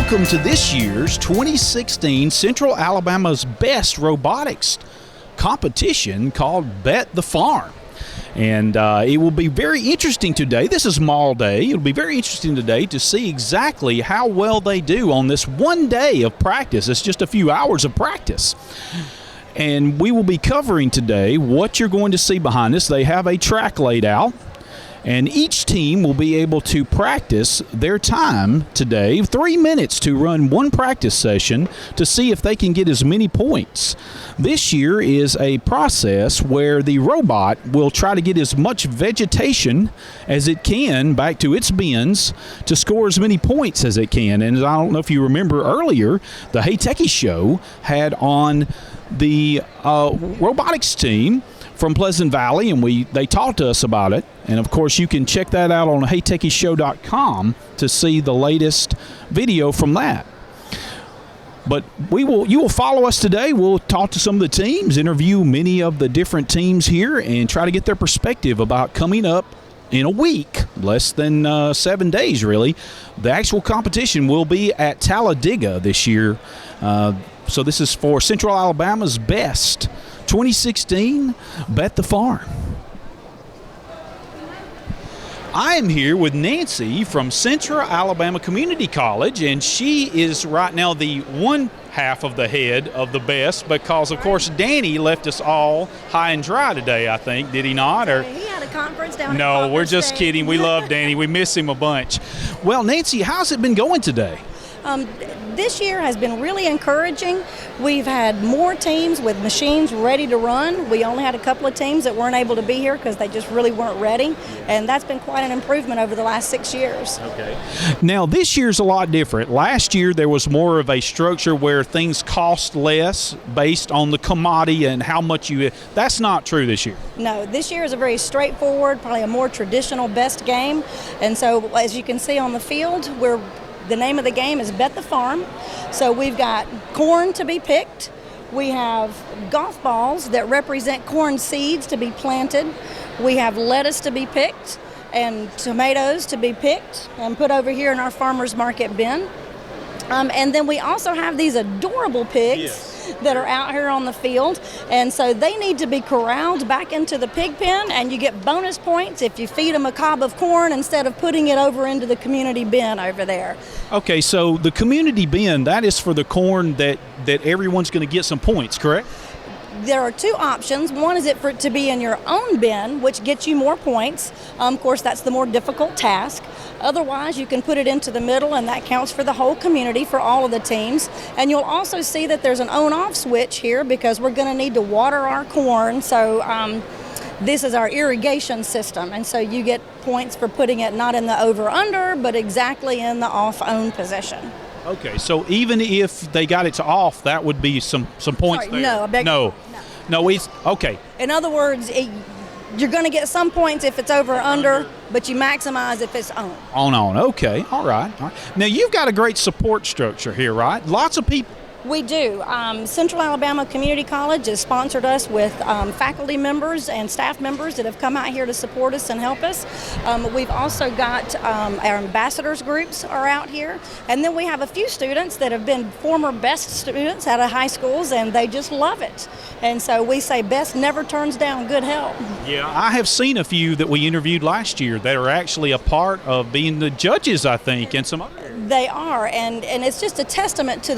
welcome to this year's 2016 Central Alabama's BEST Robotics competition called Bet the Farm. And it will be very interesting today. This is Mall Day. It'll be very interesting today to see exactly how well they do on this one day of practice. It's just a few hours of practice. And we will be covering today what you're going to see behind us. They have a track laid out, and each team will be able to practice their time today, 3 minutes to run one practice session to see if they can get as many points. This year is a process where the robot will try to get as much vegetation as it can back to its bins to score as many points as it can. And I don't know if you remember earlier, the Hey Techies Show had on the robotics team from Pleasant Valley, and they talked to us about it. And of course, you can check that out on HeyTechiesShow.com to see the latest video from that. But you will follow us today. We'll talk to some of the teams, interview many of the different teams here, and try to get their perspective about coming up in a week, less than 7 days really. The actual competition will be at Talladega this year. So this is for Central Alabama's BEST 2016 Bet the Farm. I am here with Nancy from Central Alabama Community College, and she is right now the one half of the head of the BEST because, of course, Danny left us all high and dry today, I think. Did he not? Or he had a conference down No, we're just kidding. We love Danny. We miss him a bunch. Well, Nancy, how's it been going today? This year has been really encouraging. We've had more teams with machines ready to run. We only had a couple of teams that weren't able to be here because they just really weren't ready, and that's been quite an improvement over the last 6 years. Okay. Now, this year's a lot different. Last year, there was more of a structure where things cost less based on the commodity and how much you... That's not true this year. No, this year is a very straightforward, probably a more traditional BEST game, and so as you can see on the field, the name of the game is Bet the Farm. So we've got corn to be picked. We have golf balls that represent corn seeds to be planted. We have lettuce to be picked and tomatoes to be picked and put over here in our farmer's market bin. And then we also have these adorable pigs that are out here on the field, and so they need to be corralled back into the pig pen, and you get bonus points if you feed them a cob of corn instead of putting it over into the community bin over there. Okay, so the community bin, that is for the corn that everyone's going to get some points, correct? There are two options. One is for it to be in your own bin, which gets you more points. Of course, that's the more difficult task. Otherwise, you can put it into the middle, and that counts for the whole community, for all of the teams. And you'll also see that there's an on-off switch here because we're going to need to water our corn. So this is our irrigation system, and so you get points for putting it not in the over-under, but exactly in the off-on position. Okay, so even if they got it to off, that would be some points. Sorry, there. No, okay. In other words, you're going to get some points if it's over or under, but you maximize if it's on. On. Okay, all right. Now, you've got a great support structure here, right? Lots of people. We do. Central Alabama Community College has sponsored us with faculty members and staff members that have come out here to support us and help us. We've also got our ambassadors groups are out here. And then we have a few students that have been former BEST students out of high schools, and they just love it. And so we say BEST never turns down good help. Yeah, I have seen a few that we interviewed last year that are actually a part of being the judges, I think, and some other. They are, and it's just a testament to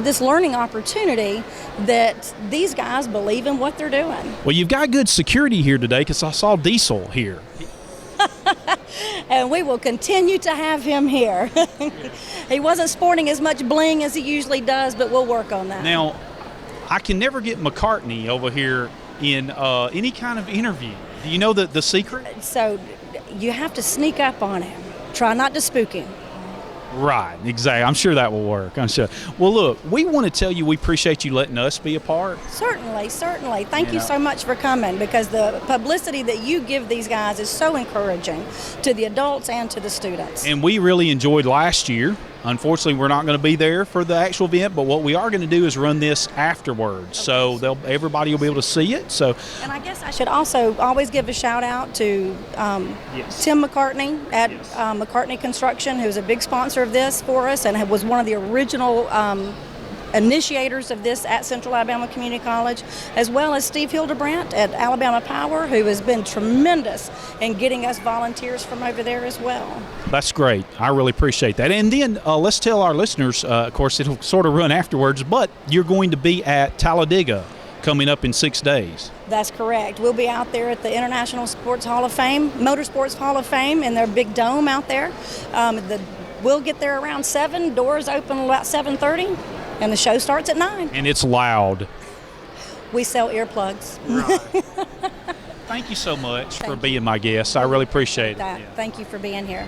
to this learning opportunity that these guys believe in what they're doing. Well, you've got good security here today because I saw Diesel here. And we will continue to have him here. He wasn't sporting as much bling as he usually does, but we'll work on that. Now, I can never get McCartney over here in any kind of interview. Do you know the secret? So you have to sneak up on him. Try not to spook him. Right, exactly. I'm sure that will work. I'm sure. Well, look, we want to tell you we appreciate you letting us be a part. Certainly. Thank you so much for coming, because the publicity that you give these guys is so encouraging to the adults and to the students. And we really enjoyed last year. Unfortunately, we're not going to be there for the actual event, but what we are going to do is run this afterwards. So everybody will be able to see it. So, and I guess I should also always give a shout out to Tim McCartney at McCartney Construction, who's a big sponsor of this for us and was one of the original initiators of this at Central Alabama Community College, as well as Steve Hildebrandt at Alabama Power, who has been tremendous in getting us volunteers from over there as well. That's great. I really appreciate that. And then let's tell our listeners, of course, it'll sort of run afterwards, but you're going to be at Talladega coming up in 6 days. That's correct. We'll be out there at the International Sports Hall of Fame, Motorsports Hall of Fame, in their big dome out there. We'll get there around 7. Doors open about 7:30. And the show starts at 9. And it's loud. We sell earplugs. Right. Thank you so much for being my guest. I really appreciate it. Yeah. Thank you for being here.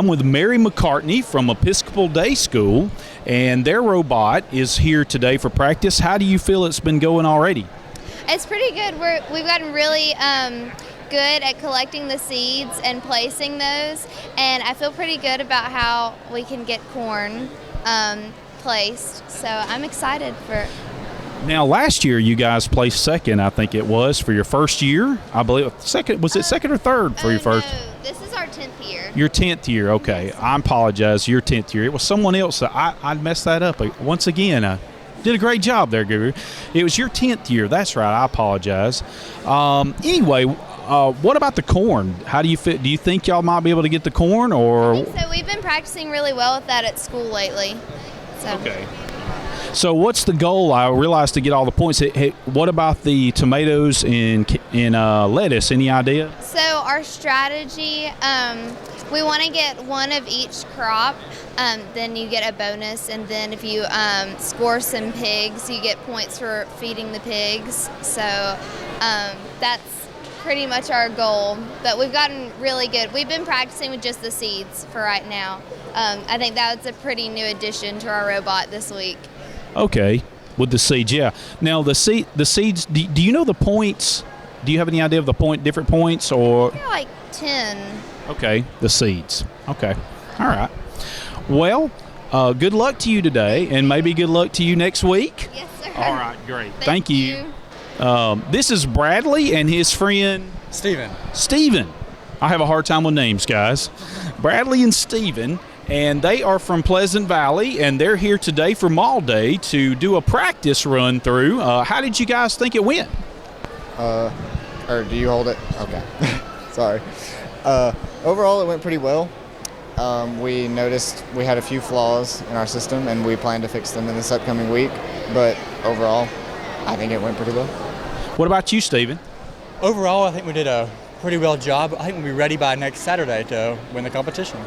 I'm with Mary McCartney from Episcopal Day School, and their robot is here today for practice. How do you feel it's been going already? It's pretty good. We've gotten really good at collecting the seeds and placing those, and I feel pretty good about how we can get corn placed. So I'm excited for. Now, last year you guys placed second, I think it was, for your first year. I believe second. Was it second or third for your first? No, this is our 10th year. Your 10th year, okay. I apologize. Your 10th year. It was someone else. I messed that up once again. I did a great job there, Guru. It was your 10th year. That's right. I apologize. Anyway, what about the corn? How do you fit? Do you think y'all might be able to get the corn, or? I think so. We've been practicing really well with that at school lately. So. Okay. So what's the goal? I realized to get all the points. Hey, what about the tomatoes and lettuce? Any idea? So our strategy we want to get one of each crop, then you get a bonus, and then if you score some pigs, you get points for feeding the pigs. So that's pretty much our goal, but we've gotten really good. We've been practicing with just the seeds for right now. I think that's a pretty new addition to our robot this week. Okay, with the seeds, yeah. Now the seeds. Do you know the points? Do you have any idea of the different points, or? Yeah, like 10. Okay, the seeds. Okay, all right. Well, good luck to you today, and maybe good luck to you next week. Yes, sir. All right, great. Thank you. you. This is Bradley and his friend Steven. I have a hard time with names, guys. Bradley and Steven, and they are from Pleasant Valley, and they're here today for Mall Day to do a practice run through. How did you guys think it went? Or do you hold it? Okay. Sorry. Overall, it went pretty well. We noticed we had a few flaws in our system, and we plan to fix them in this upcoming week. But overall, I think it went pretty well. What about you, Steven? Overall, I think we did a pretty well job. I think we'll be ready by next Saturday to win the competition.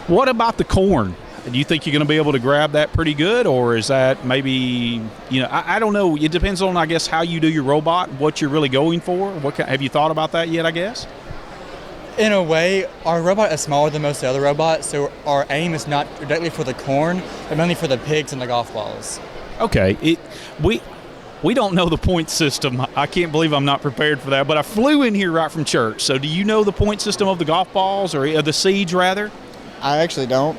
What about the corn? Do you think you're going to be able to grab that pretty good, or is that maybe, I don't know. It depends on, I guess, how you do your robot, what you're really going for. Have you thought about that yet, I guess? In a way, our robot is smaller than most of the other robots, so our aim is not directly for the corn, but mainly for the pigs and the golf balls. Okay. We don't know the point system. I can't believe I'm not prepared for that, but I flew in here right from church. So do you know the point system of the golf balls, or the seeds, rather? I actually don't.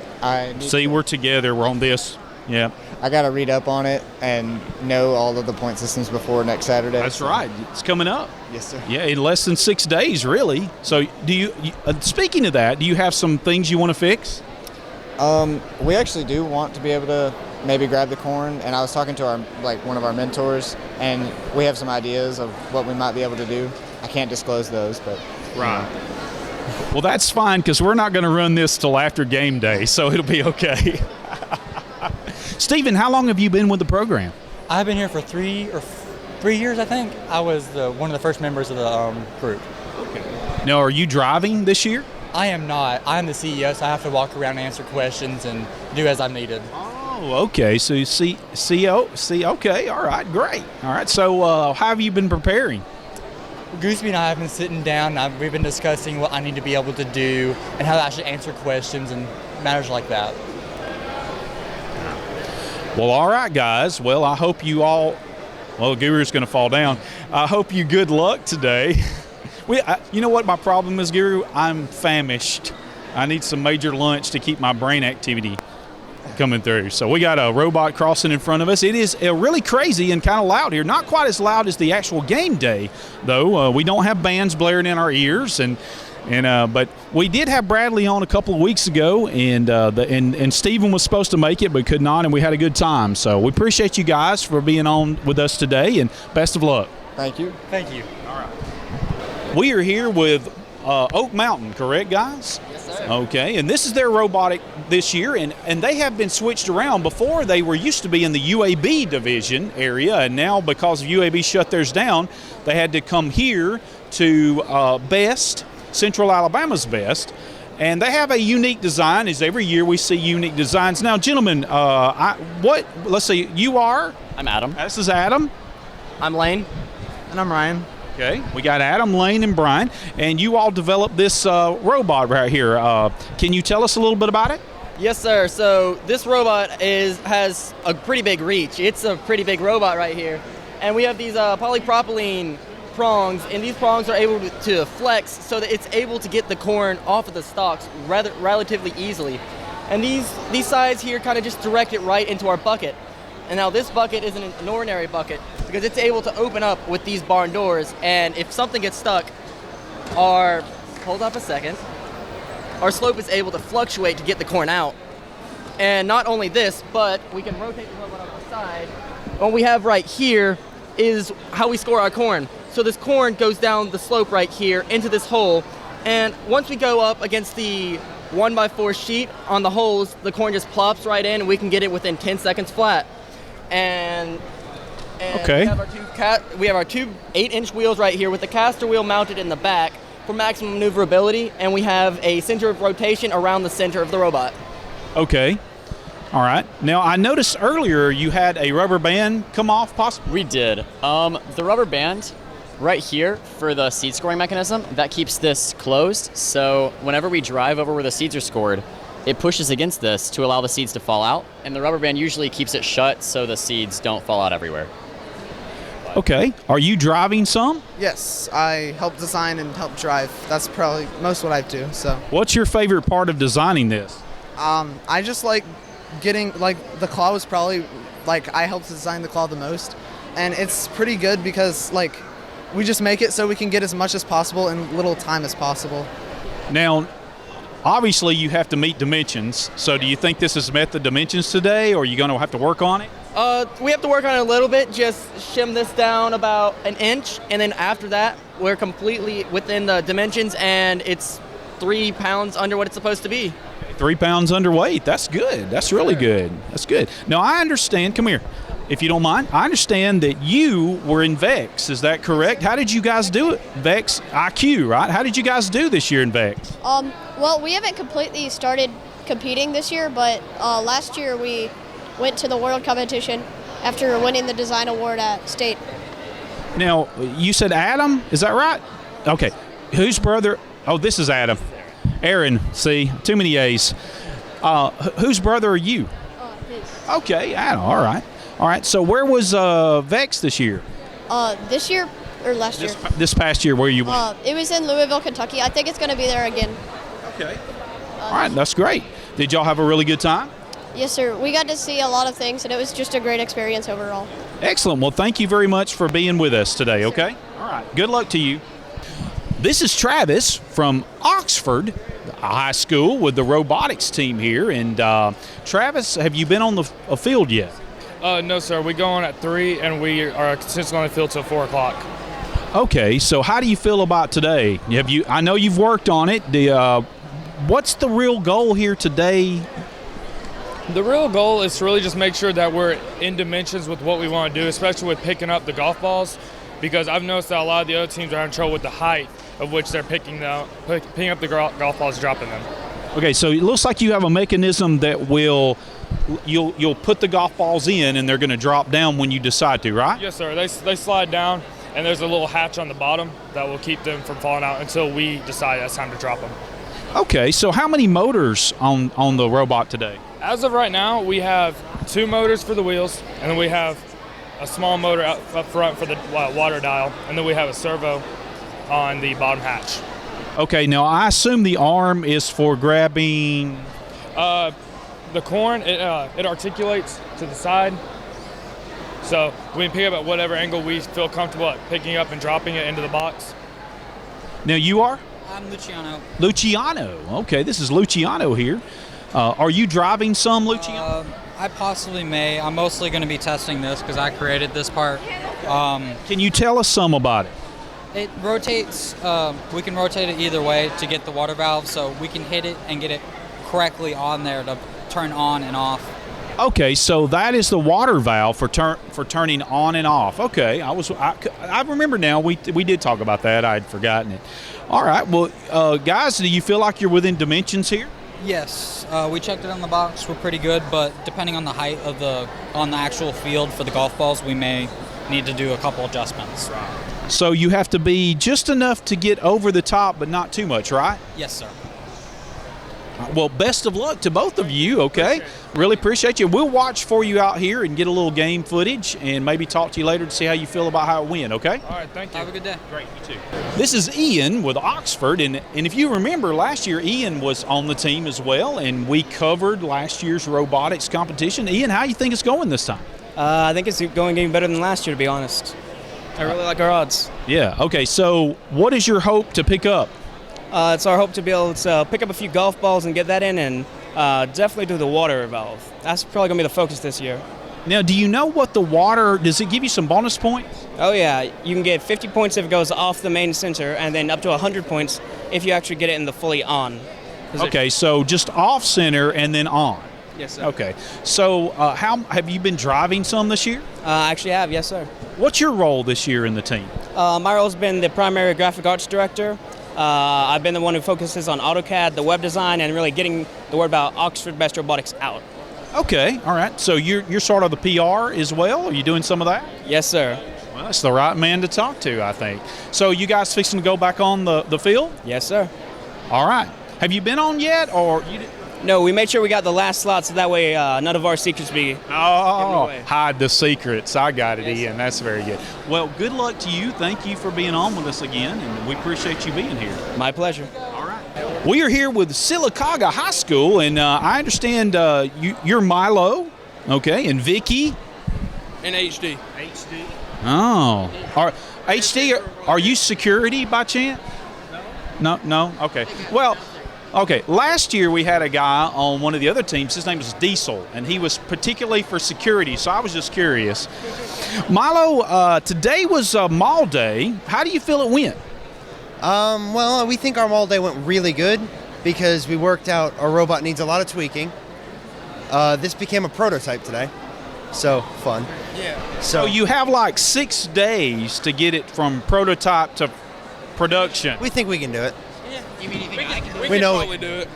See, we're together. We're on this. Yeah. I got to read up on it and know all of the point systems before next Saturday. That's right. It's coming up. Yes, sir. Yeah, in less than 6 days, really. So do you speaking of that, do you have some things you want to fix? We actually do want to be able to maybe grab the corn, and I was talking to one of our mentors, and we have some ideas of what we might be able to do. I can't disclose those, but right. Well, that's fine, because we're not going to run this till after game day, so it'll be okay. Steven, how long have you been with the program? I've been here for 3 years, I think. I was one of the first members of the group. Okay. Now, are you driving this year? I am not. I'm the CEO, so I have to walk around and answer questions and do as I'm needed. Oh, okay. So you okay. All right, great. All right, so how have you been preparing? Gooseby and I have been sitting down, and we've been discussing what I need to be able to do and how to actually answer questions and matters like that. Well, all right, guys. Well, I hope you all, Guru's going to fall down. I hope you good luck today. You know what my problem is, Guru? I'm famished. I need some major lunch to keep my brain activity coming through. So we got a robot crossing in front of us. It is really crazy and kind of loud here. Not quite as loud as the actual game day, though. We don't have bands blaring in our ears, but we did have Bradley on a couple of weeks ago, and Steven was supposed to make it but could not, and we had a good time. So we appreciate you guys for being on with us today, and best of luck. Thank you. Thank you. All right. We are here with Oak Mountain, correct, guys? Yes, sir. Okay, and this is their robotic this year, and they have been switched around. Before, they used to be in the UAB division area, and now because UAB shut theirs down, they had to come here to BEST, Central Alabama's BEST, and they have a unique design. As every year we see unique designs. Now, gentlemen, let's see, you are? I'm Adam. This is Adam. I'm Lane. And I'm Ryan. Okay, we got Adam, Lane, and Brian, and you all developed this robot right here. Can you tell us a little bit about it? Yes, sir. So this robot has a pretty big reach. It's a pretty big robot right here. And we have these polypropylene prongs, and these prongs are able to flex so that it's able to get the corn off of the stalks relatively easily. And these sides here kind of just direct it right into our bucket. And now this bucket isn't an ordinary bucket because it's able to open up with these barn doors, and if something gets stuck, hold up a second, our slope is able to fluctuate to get the corn out. And not only this, but we can rotate the robot on the side. What we have right here is how we score our corn. So this corn goes down the slope right here into this hole, and once we go up against the 1x4 sheet on the holes, the corn just plops right in, and we can get it within 10 seconds flat. And okay. We have our two 8-inch wheels right here with the caster wheel mounted in the back, for maximum maneuverability, and we have a center of rotation around the center of the robot. Okay. All right. Now, I noticed earlier you had a rubber band come off, possibly? We did. The rubber band right here for the seed scoring mechanism, that keeps this closed. So whenever we drive over where the seeds are scored, it pushes against this to allow the seeds to fall out. And the rubber band usually keeps it shut so the seeds don't fall out everywhere. Okay. Are you driving some? Yes, I help design and help drive. That's probably most what I do. So, What's your favorite part of designing this? I just like getting the claw was probably I helped design the claw the most, and it's pretty good because we just make it so we can get as much as possible in little time as possible. Now, obviously you have to meet dimensions. So do you think this has met the dimensions today, or are you going to have to work on it? We have to work on it a little bit, just shim this down about an inch, and then after that, we're completely within the dimensions, and it's 3 pounds under what it's supposed to be. 3 pounds underweight. That's good. That's really good. That's good. Now, I understand. Come here, if you don't mind. I understand that you were in VEX. Is that correct? How did you guys do it? VEX IQ, right? How did you guys do this year in VEX? Well, we haven't completely started competing this year, but last year we went to the world competition after winning the design award at state. Now, you said Adam, is that right? Okay. Whose brother? Oh, this is Adam. Aaron, see, too many A's. Whose brother are you? His. Okay, Adam, all right. All right, so where was VEX this year? This year or last year? This past year, where you went? It was in Louisville, Kentucky. I think it's going to be there again. Okay. All right, that's great. Did y'all have a really good time? Yes, sir. We got to see a lot of things, and it was just a great experience overall. Excellent. Well, thank you very much for being with us today, okay? All right. Good luck to you. This is Travis from Oxford High School with the robotics team here. And Travis, have you been on the field yet? No, sir. We go on at 3, and we are consistently on the field till 4 o'clock. Okay. So how do you feel about today? I know you've worked on it. What's the real goal here today? The real goal is to really just make sure that we're in dimensions with what we want to do, especially with picking up the golf balls, because I've noticed that a lot of the other teams are having trouble with the height of which they're picking up the golf balls, dropping them. Okay, so it looks like you have a mechanism that you'll put the golf balls in and they're going to drop down when you decide to, right? Yes, sir. They slide down, and there's a little hatch on the bottom that will keep them from falling out until we decide it's time to drop them. Okay, so how many motors on the robot today? As of right now, we have 2 motors for the wheels, and then we have a small motor up front for the water dial, and then we have a servo on the bottom hatch. Okay, now I assume the arm is for grabbing... The corn, it articulates to the side, so we can pick up at whatever angle we feel comfortable at picking up and dropping it into the box. Now you are? I'm Luciano. Luciano. Okay, this is Luciano here. Are you driving some, Luciano? I possibly may. I'm mostly going to be testing this because I created this part. Can you tell us some about it? It rotates. We can rotate it either way to get the water valve, so we can hit it and get it correctly on there to turn on and off. Okay, so that is the water valve for turning on and off. Okay, I remember now. We did talk about that. I had forgotten it. All right. Well, guys, do you feel like you're within dimensions here? Yes, we checked it on the box. We're pretty good, but depending on the height on the actual field for the golf balls, we may need to do a couple adjustments. So you have to be just enough to get over the top, but not too much, right? Yes, sir. Well, best of luck to both of you, okay? Really appreciate you. We'll watch for you out here and get a little game footage and maybe talk to you later to see how you feel about how it went, okay? All right, thank you. Have a good day. Great, you too. This is Ian with Oxford, and if you remember, last year Ian was on the team as well, and we covered last year's robotics competition. Ian, how do you think it's going this time? I think it's going even better than last year, to be honest. I really like our odds. Yeah, okay, so what is your hope to pick up? It's our hope to be able to pick up a few golf balls and get that in, and definitely do the water valve. That's probably going to be the focus this year. Now, do you know what the water, does it give you some bonus points? Oh yeah, you can get 50 points if it goes off the main center, and then up to 100 points if you actually get it in the fully on. Okay, so just off center and then on. Yes, sir. Okay, so how have you been driving some this year? I actually have, yes, sir. What's your role this year in the team? My role's been the primary graphic arts director, I've been the one who focuses on AutoCAD, the web design, and really getting the word about Oxford Best Robotics out. Okay, all right. So you're sort of the PR as well? Are you doing some of that? Yes, sir. Well, that's the right man to talk to, I think. So you guys fixing to go back on the field? Yes, sir. All right. Have you been on yet, or you? No, we made sure we got the last slot so that way none of our secrets be given away. Hide the secrets. I got it, Yes, Ian. That's very good. Well, good luck to you. Thank you for being on with us again, and we appreciate you being here. My pleasure. All right. We are here with Sylacauga High School, and I understand you're Milo, okay, and Vicky. And HD. HD. Oh. HD, are you security by chance? No? Okay. Well, okay. Last year we had a guy on one of the other teams. His name was Diesel, and he was particularly for security, so I was just curious. Milo, today was Mall Day. How do you feel it went? Well, we think our Mall Day went really good because we worked out our robot needs a lot of tweaking. This became a prototype today, so fun. Yeah. So you have like 6 days to get it from prototype to production. We think we can do it. Yeah. You mean anything I can do? We We can know probably do it.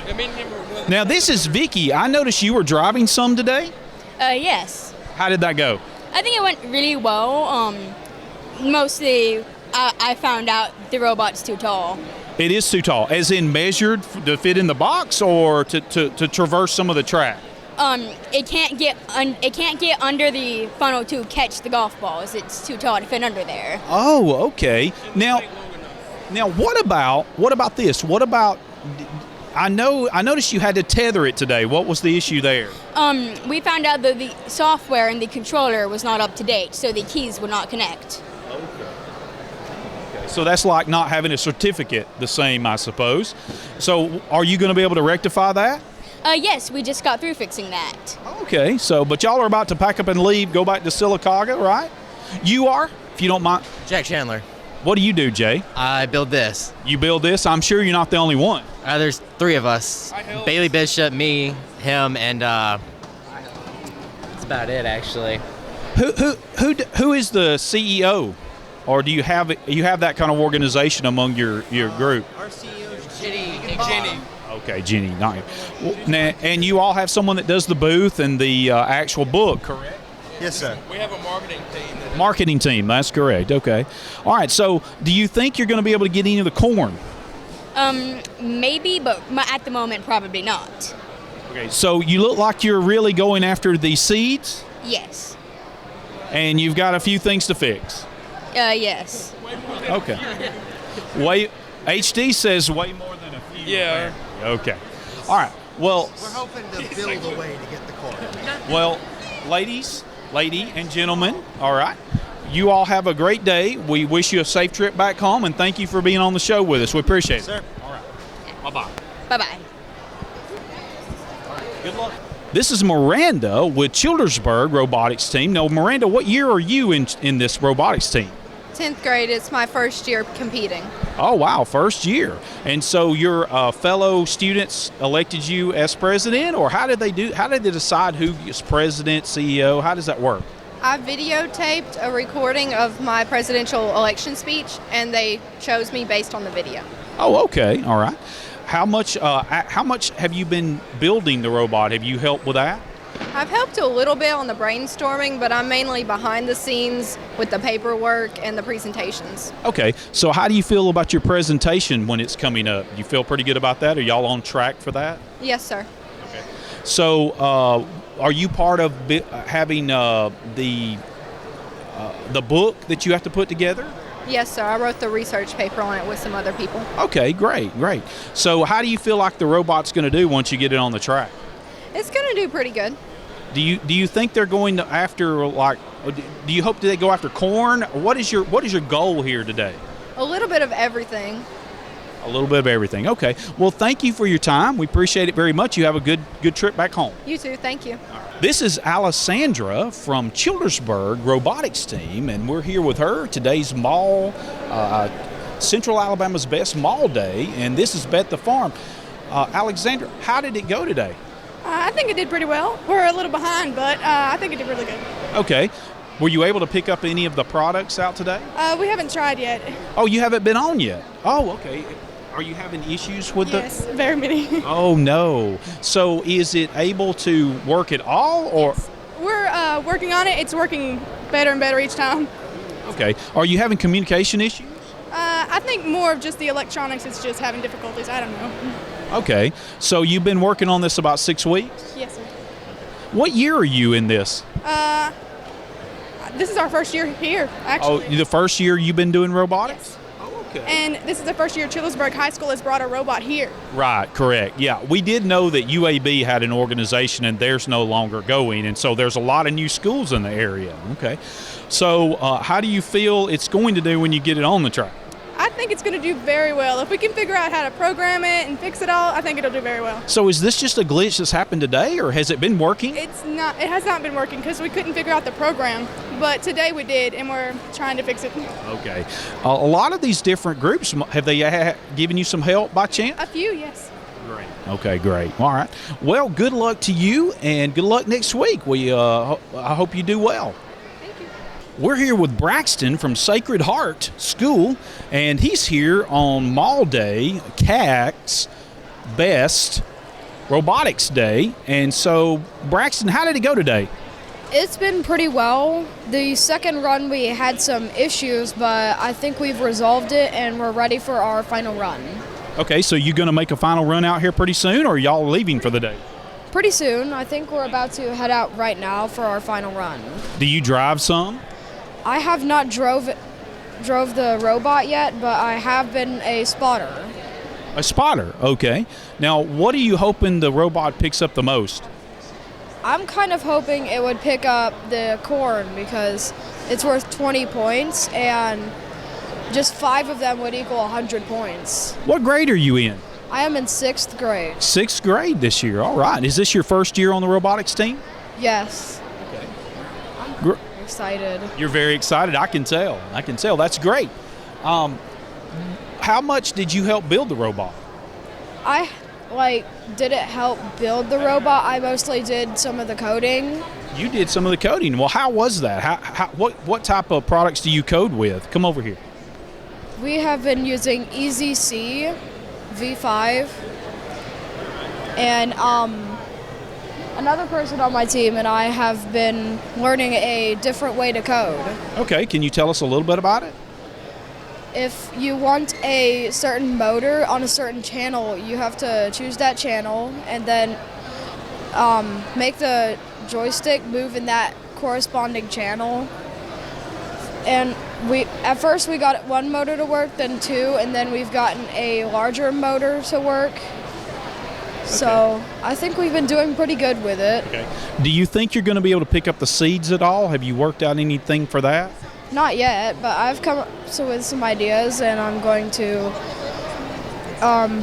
I mean, Now this is Vicky. I noticed you were driving some today. Yes. How did that go? I think it went really well. Mostly, I found out the robot's too tall. It is too tall, as in measured to fit in the box, or to traverse some of the track. It can't get under the funnel to catch the golf balls. It's too tall to fit under there. Oh, okay. Now, what about this? What about? I noticed you had to tether it today. What was the issue there? We found out that the software and the controller was not up to date, so the keys would not connect. So that's like not having a certificate the same, I suppose. So are you going to be able to rectify that? Yes, we just got through fixing that. Okay, but y'all are about to pack up and leave, go back to Sylacauga, right? You are, if you don't mind. Jack Chandler. What do you do, Jay? I build this. You build this? I'm sure you're not the only one. There's 3 of us. Bailey Bishop, me, him, and that's about it, actually. Who is the CEO? Or do you have that kind of organization among your group? Our CEO is Jenny. Okay, Jenny. Not and you all have someone that does the booth and the actual book, correct? Yes, sir. We have a marketing team. Marketing team, that's correct. Okay. All right, so do you think you're going to be able to get any of the corn? Maybe, but at the moment, probably not. Okay, so you look like you're really going after the seeds? Yes. And you've got a few things to fix? Yes. Okay. HD says way more than a few. Yeah. Okay. All right. Well, We're hoping to build a way to get the corn. well, lady and gentlemen, all right. You all have a great day. We wish you a safe trip back home, and thank you for being on the show with us. We appreciate it. Sir. All right. Bye-bye. Bye-bye. Good luck. This is Miranda with Childersburg Robotics Team. Now, Miranda, what year are you in this robotics team? 10th grade. It's my first year competing. Oh, wow, first year. And so your fellow students elected you as president, or how did they decide who is president, CEO? How does that work? I videotaped a recording of my presidential election speech, and they chose me based on the video. Oh, okay. All right. How much have you been building the robot? Have you helped with that? I've helped a little bit on the brainstorming, but I'm mainly behind the scenes with the paperwork and the presentations. Okay. So how do you feel about your presentation when it's coming up? Do you feel pretty good about that? Are y'all on track for that? Yes, sir. Okay. So are you part of having the book that you have to put together? Yes, sir. I wrote the research paper on it with some other people. Okay, great. So how do you feel like the robot's going to do once you get it on the track? It's going to do pretty good. Do you think they're going to after, like, do you hope they go after corn? What is your goal here today? A little bit of everything. A little bit of everything. Okay. Well, thank you for your time. We appreciate it very much. You have a good trip back home. You too. Thank you. This is Alessandra from Childersburg Robotics Team, and we're here with her. Today's Mall, Central Alabama's Best Mall Day, and this is Bet the Farm. Alexandra, how did it go today? I think it did pretty well. We're a little behind, but I think it did really good. Okay. Were you able to pick up any of the products out today? We haven't tried yet. Oh, you haven't been on yet? Oh, okay. Are you having issues with Yes, very many. Oh, no. So is it able to work at all, or? We're working on it. It's working better and better each time. Okay. Are you having communication issues? I think more of just the electronics is just having difficulties. I don't know. Okay. So you've been working on this about 6 weeks? Yes, sir. What year are you in this? This is our first year here, actually. Oh, the first year you've been doing robotics? Yes. Oh, okay. And this is the first year Chillersburg High School has brought a robot here. Right, correct. Yeah, we did know that UAB had an organization and theirs no longer going, and so there's a lot of new schools in the area. Okay. So how do you feel it's going to do when you get it on the track? I think it's going to do very well. If we can figure out how to program it and fix it all, I think it'll do very well. So is this just a glitch that's happened today, or has it been working? It's not. It has not been working because we couldn't figure out the program. But today we did, and we're trying to fix it. Okay. A lot of these different groups, have they given you some help by chance? A few, yes. Great. Okay, great. All right. Well, good luck to you, and good luck next week. I hope you do well. We're here with Braxton from Sacred Heart School, and he's here on Mall Day, CAC's Best Robotics Day. And so, Braxton, how did it go today? It's been pretty well. The second run we had some issues, but I think we've resolved it and we're ready for our final run. Okay, so you going to make a final run out here pretty soon, or are y'all leaving for the day? Pretty soon. I think we're about to head out right now for our final run. Do you drive some? I have not drove the robot yet, but I have been a spotter. A spotter, okay. Now, what are you hoping the robot picks up the most? I'm kind of hoping it would pick up the corn because it's worth 20 points, and just 5 of them would equal 100 points. What grade are you in? I am in 6th grade. 6th grade this year, all right. Is this your first year on the robotics team? Yes. Okay. Excited. You're very excited. I can tell. That's great. How much did you help build the robot? I didn't help build the robot. I mostly did some of the coding. You did some of the coding. Well, how was that? What type of products do you code with? Come over here. We have been using EasyC V5 and another person on my team and I have been learning a different way to code. Okay, can you tell us a little bit about it? If you want a certain motor on a certain channel, you have to choose that channel and then make the joystick move in that corresponding channel. And at first we got one motor to work, then 2, and then we've gotten a larger motor to work. So I think we've been doing pretty good with it. Okay. Do you think you're going to be able to pick up the seeds at all? Have you worked out anything for that? Not yet, but I've come up with some ideas, and I'm going to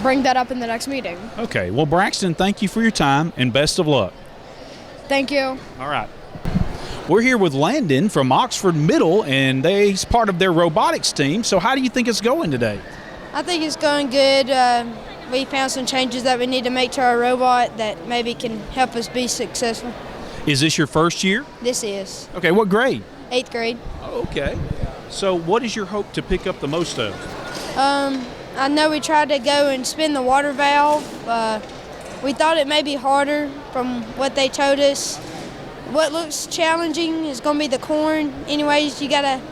bring that up in the next meeting. Okay. Well, Braxton, thank you for your time, and best of luck. Thank you. All right. We're here with Landon from Oxford Middle, and he's part of their robotics team. So how do you think it's going today? I think it's going good. We found some changes that we need to make to our robot that maybe can help us be successful. Is this your first year? This is. Okay, what grade? 8th grade. Okay. So what is your hope to pick up the most of? I know we tried to go and spin the water valve. We thought it may be harder from what they told us. What looks challenging is going to be the corn. Anyways, you got to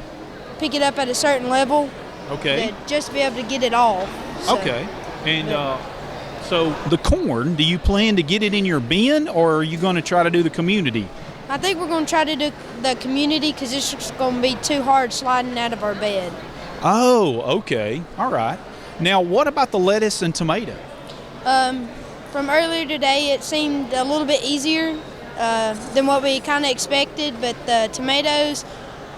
pick it up at a certain level. Okay. Just to be able to get it off. So. Okay. And so the corn, do you plan to get it in your bin, or are you going to try to do the community? I think we're going to try to do the community because it's just going to be too hard sliding out of our bed. Oh, okay. All right. Now, what about the lettuce and tomato? From earlier today, it seemed a little bit easier than what we kind of expected, but the tomatoes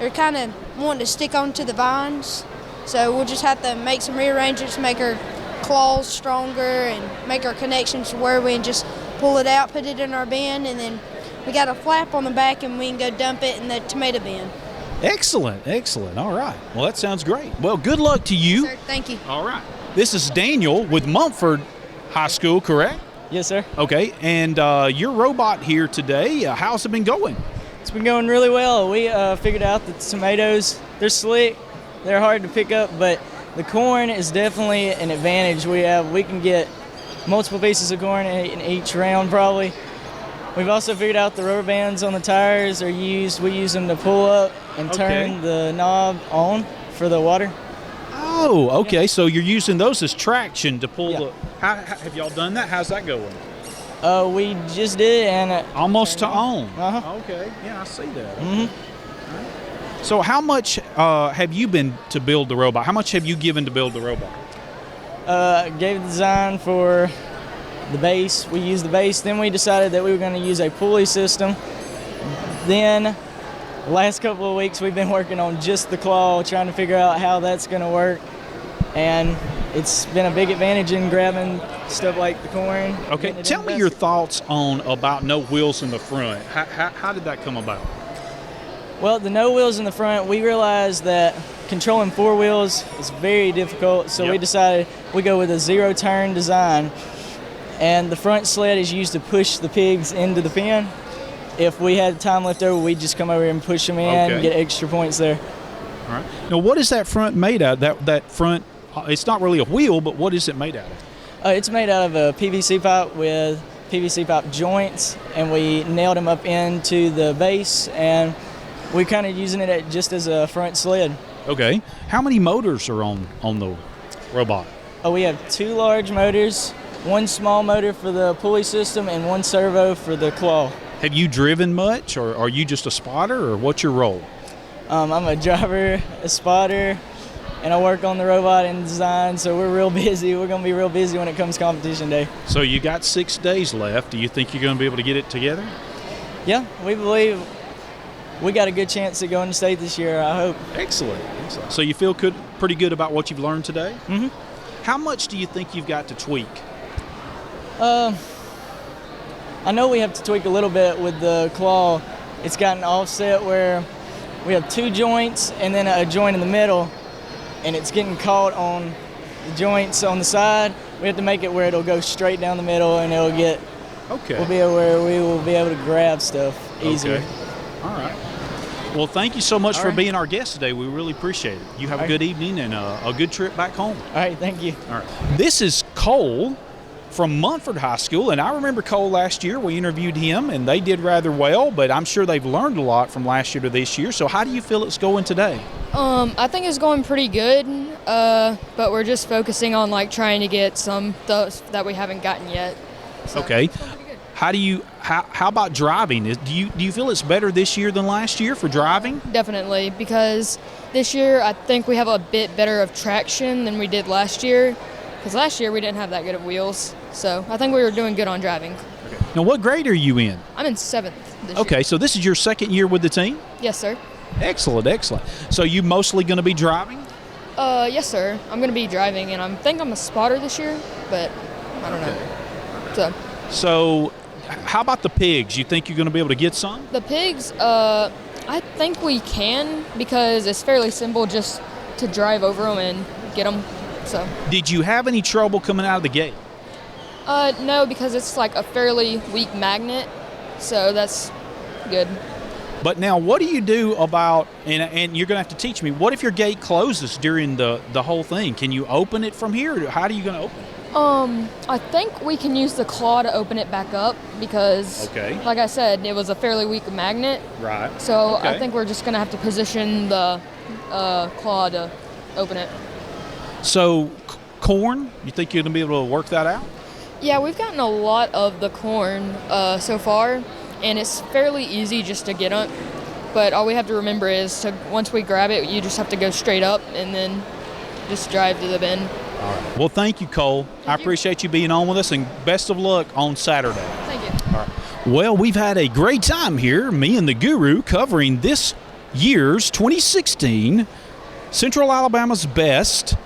are kind of wanting to stick onto the vines. So we'll just have to make some rearrangements, make our claws stronger and make our connections to where we can just pull it out, put it in our bin, and then we got a flap on the back and we can go dump it in the tomato bin. Excellent, excellent. All right. Well, that sounds great. Well, good luck to you. Sir, thank you. All right. This is Daniel with Mumford High School, correct? Yes, sir. Okay. And your robot here today, how's it been going? It's been going really well. We figured out that the tomatoes, they're slick, they're hard to pick up, but the corn is definitely an advantage we have. We can get multiple pieces of corn in each round probably. We've also figured out the rubber bands on the tires are used. We use them to pull up and turn the knob on for the water. Oh, okay. So you're using those as traction to pull the. Have y'all done that? How's that going? We just did, and almost to on. Uh-huh. Okay. Yeah, I see that. So how much have you been to build the robot? How much have you given to build the robot? Gave the design for the base. We used the base. Then we decided that we were going to use a pulley system. Then the last couple of weeks we've been working on just the claw, trying to figure out how that's going to work. And it's been a big advantage in grabbing stuff like the corn. Okay, tell me your thoughts on about no wheels in the front. How did that come about? Well, the no wheels in the front, we realized that controlling 4 wheels is very difficult, so we decided we go with a zero-turn design. And the front sled is used to push the pigs into the pen. If we had time left over, we'd just come over here and push them in and get extra points there. All right. Now, what is that front made out of? That front, it's not really a wheel, but what is it made out of? It's made out of a PVC pipe with PVC pipe joints, and we nailed them up into the base, and we're kind of using it just as a front sled. Okay. How many motors are on the robot? We have 2 large motors, 1 small motor for the pulley system, and 1 servo for the claw. Have you driven much, or are you just a spotter, or what's your role? I'm a driver, a spotter, and I work on the robot and design, so we're real busy. We're going to be real busy when it comes competition day. So you got 6 days left. Do you think you're going to be able to get it together? Yeah, we believe we got a good chance at going to state this year, I hope. Excellent. So you feel pretty good about what you've learned today? Mm-hmm. How much do you think you've got to tweak? I know we have to tweak a little bit with the claw. It's got an offset where we have 2 joints and then a joint in the middle, and it's getting caught on the joints on the side. We have to make it where it'll go straight down the middle, and it'll get. Okay. We'll be where we will be able to grab stuff easier. Okay. All right. Well, thank you so much for being our guest today. We really appreciate it. You have a good evening and a good trip back home. All right, thank you. All right. This is Cole from Munford High School, and I remember Cole last year. We interviewed him, and they did rather well, but I'm sure they've learned a lot from last year to this year. So how do you feel it's going today? I think it's going pretty good, but we're just focusing on trying to get some that we haven't gotten yet. So. Okay. How about driving? Do you feel it's better this year than last year for driving? Definitely, because this year I think we have a bit better of traction than we did last year. Because last year we didn't have that good of wheels, so I think we were doing good on driving. Okay. Now, what grade are you in? I'm in 7th this year. Okay, so this is your 2nd year with the team? Yes, sir. Excellent, excellent. So you mostly going to be driving? Yes, sir. I'm going to be driving, and I think I'm a spotter this year, but I don't know. So how about the pigs? You think you're going to be able to get some? The pigs, I think we can, because it's fairly simple just to drive over them and get them. So. Did you have any trouble coming out of the gate? No, because it's a fairly weak magnet, so that's good. But now, what do you do about, and you're going to have to teach me, what if your gate closes during the whole thing? Can you open it from here, or how are you going to open it? I think we can use the claw to open it back up because, like I said, it was a fairly weak magnet. Right. So I think we're just going to have to position the claw to open it. So, corn, you think you're going to be able to work that out? Yeah, we've gotten a lot of the corn so far, and it's fairly easy just to get on. But all we have to remember is once we grab it, you just have to go straight up and then just drive to the bin. All right. Well, thank you, Cole. I appreciate you being on with us, and best of luck on Saturday. Thank you. All right. Well, we've had a great time here, me and the Guru, covering this year's 2016 Central Alabama's Best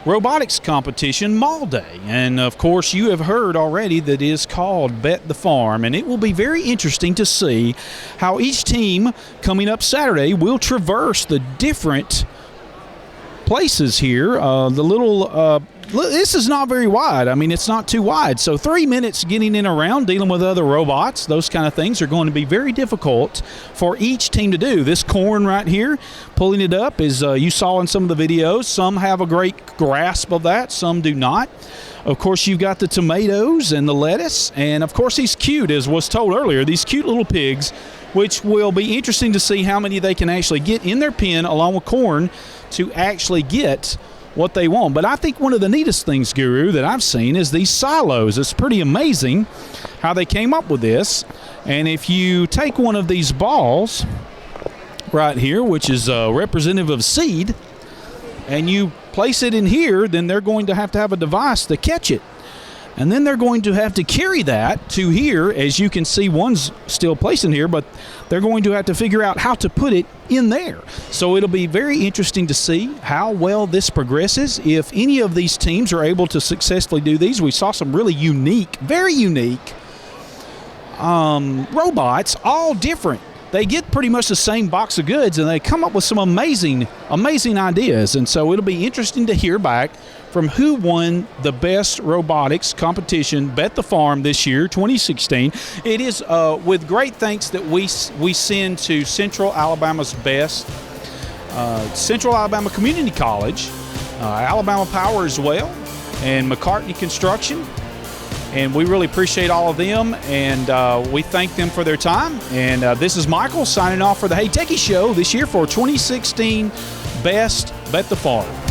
Robotics Competition Mall Day. And, of course, you have heard already that it is called Bet the Farm, and it will be very interesting to see how each team coming up Saturday will traverse the different places here, the little this is not very wide. I mean, it's not too wide. So 3 minutes getting in around, dealing with other robots, those kind of things are going to be very difficult for each team to do. This corn right here, pulling it up, is you saw in some of the videos. Some have a great grasp of that, some do not. Of course, you've got the tomatoes and the lettuce, and of course these cute, as was told earlier, these cute little pigs, which will be interesting to see how many they can actually get in their pen along with corn to actually get what they want. But I think one of the neatest things, Guru, that I've seen is these silos. It's pretty amazing how they came up with this. And if you take one of these balls right here, which is representative of seed, and you place it in here, then they're going to have a device to catch it. And then they're going to have to carry that to here. As you can see, one's still placed in here, but they're going to have to figure out how to put it in there. So it'll be very interesting to see how well this progresses. If any of these teams are able to successfully do these, we saw some really unique, very unique robots, all different. They get pretty much the same box of goods, and they come up with some amazing, amazing ideas. And so it'll be interesting to hear back from who won the best robotics competition, Bet the Farm, this year, 2016. It is with great thanks that we send to Central Alabama's Best, Central Alabama Community College, Alabama Power as well, and McCartney Construction. And we really appreciate all of them, and we thank them for their time. And this is Michael signing off for the Hey Techies Show this year for 2016 Best Bet the Farm.